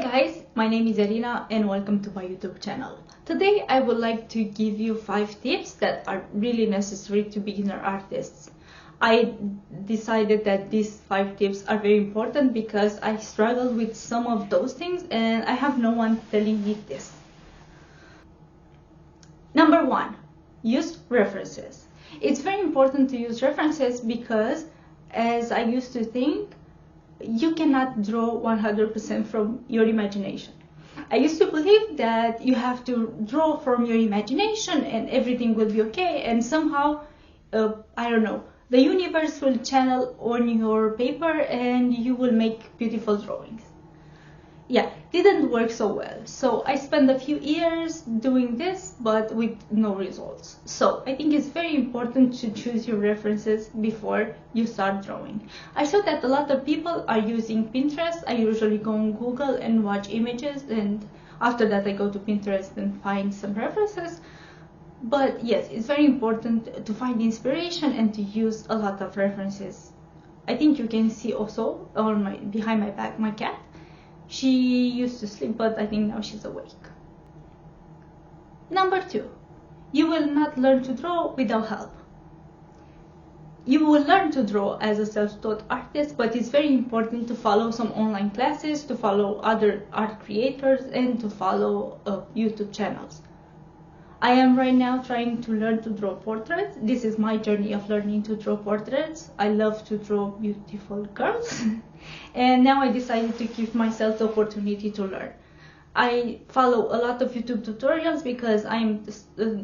Hi guys, my name is Elina and welcome to my YouTube channel. Today I would like to give you 5 tips that are really necessary to beginner artists. I decided that these 5 tips are very important because I struggle with some of those things and I have no one telling me this. Number 1, use references. It's very important to use references because, as I used to think, you cannot draw 100% from your imagination. I used to believe that you have to draw from your imagination and everything will be okay, and somehow, I don't know, the universe will channel on your paper and you will make beautiful drawings. Yeah, didn't work so well. So I spent a few years doing this, but with no results. So I think it's very important to choose your references before you start drawing. I saw that a lot of people are using Pinterest. I usually go on Google and watch images, and after that I go to Pinterest and find some references. But yes, it's very important to find inspiration and to use a lot of references. I think you can see also on behind my back my cat. She used to sleep, but I think now she's awake. Number 2, you will not learn to draw without help. You will learn to draw as a self-taught artist, but it's very important to follow some online classes, to follow other art creators, and to follow YouTube channels. I am right now trying to learn to draw portraits. This is my journey of learning to draw portraits. I love to draw beautiful girls. And now I decided to give myself the opportunity to learn. I follow a lot of YouTube tutorials because I'm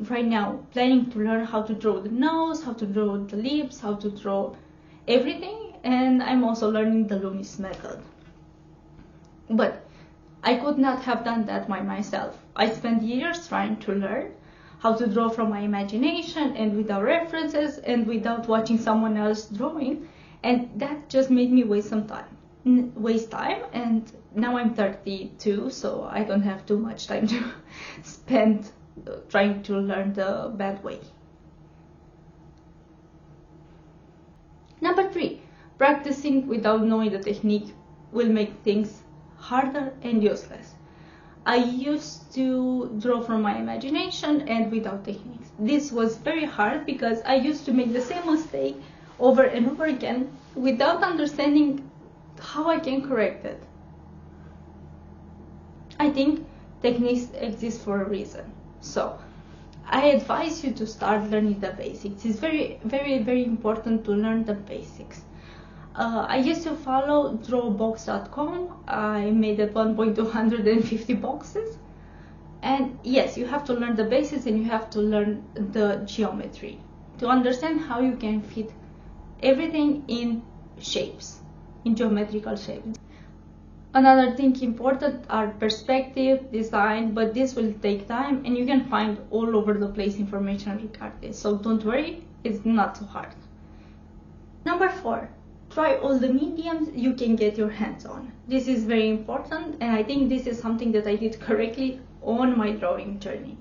right now planning to learn how to draw the nose, how to draw the lips, how to draw everything. And I'm also learning the Loomis method. But I could not have done that by myself. I spent years trying to learn how to draw from my imagination and without references and without watching someone else drawing, and that just made me waste time. And now I'm 32, so I don't have too much time to spend trying to learn the bad way. Number 3, practicing without knowing the technique will make things harder and useless. I used to draw from my imagination and without techniques. This was very hard because I used to make the same mistake over and over again without understanding how I can correct it. I think techniques exist for a reason. So I advise you to start learning the basics. It's very, very, very important to learn the basics. I used to follow drawbox.com. I made at one point 250 boxes. And yes, you have to learn the basics and you have to learn the geometry to understand how you can fit everything in shapes, in geometrical shapes. Another thing important are perspective, design, but this will take time and you can find all over the place information regarding this. So don't worry, it's not so hard. Number 4. Try all the mediums you can get your hands on. This is very important, and I think this is something that I did correctly on my drawing journey.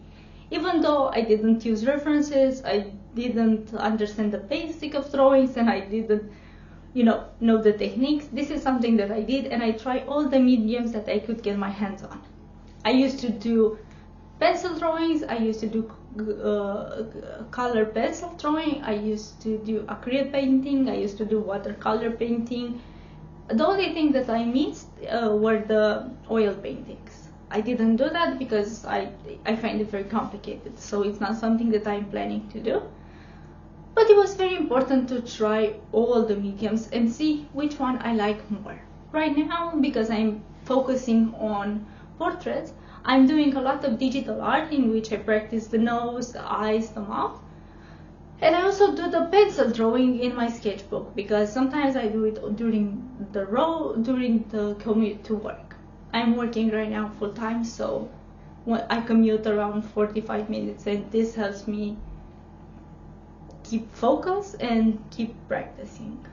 Even though I didn't use references, I didn't understand the basic of drawings, and I didn't, know the techniques. This is something that I did, and I tried all the mediums that I could get my hands on. I used to do pencil drawings, I used to do color pencil drawing, I used to do acrylic painting, I used to do watercolor painting. The only thing that I missed were the oil paintings. I didn't do that because I find it very complicated, so it's not something that I'm planning to do. But it was very important to try all the mediums and see which one I like more. Right now, because I'm focusing on portraits, I'm doing a lot of digital art in which I practice the nose, the eyes, the mouth. And I also do the pencil drawing in my sketchbook because sometimes I do it during the commute to work. I'm working right now full time, so I commute around 45 minutes and this helps me keep focus and keep practicing.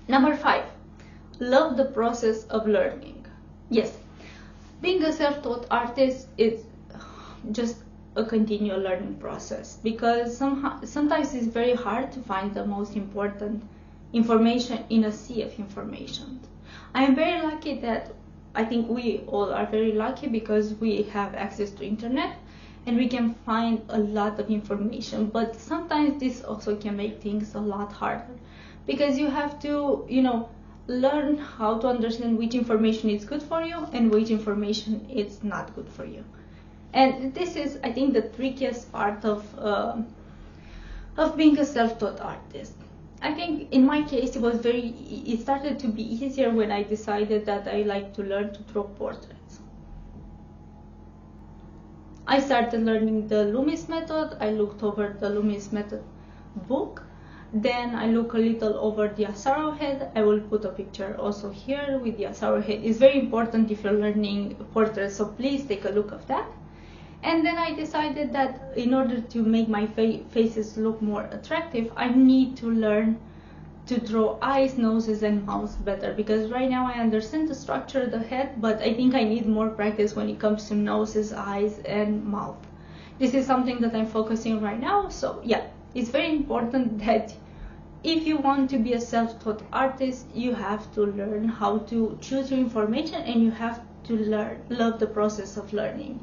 Number 5, love the process of learning. Yes, being a self-taught artist is just a continual learning process because sometimes it's very hard to find the most important information in a sea of information. I am very lucky that I think we all are very lucky because we have access to internet and we can find a lot of information, but sometimes this also can make things a lot harder because you have to, learn how to understand which information is good for you and which information is not good for you. And this is, I think, the trickiest part of being a self-taught artist. I think in my case it started to be easier when I decided that I like to learn to draw portraits. I started learning the Loomis method. I looked over the Loomis method book. Then I look a little over the Asaro head. I will put a picture also here with the Asaro head. It's very important if you're learning portraits, so please take a look of that. And then I decided that in order to make my faces look more attractive, I need to learn to draw eyes, noses, and mouths better, because right now I understand the structure of the head, but I think I need more practice when it comes to noses, eyes, and mouth. This is something that I'm focusing right now. So yeah, it's very important that if you want to be a self-taught artist, you have to learn how to choose your information, and you have to love the process of learning.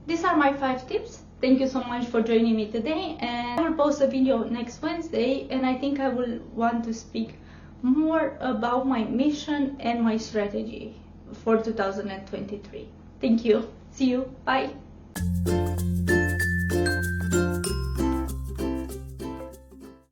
These are my 5 tips. Thank you so much for joining me today, and I will post a video next Wednesday, and I think I will want to speak more about my mission and my strategy for 2023. Thank you. See you. Bye.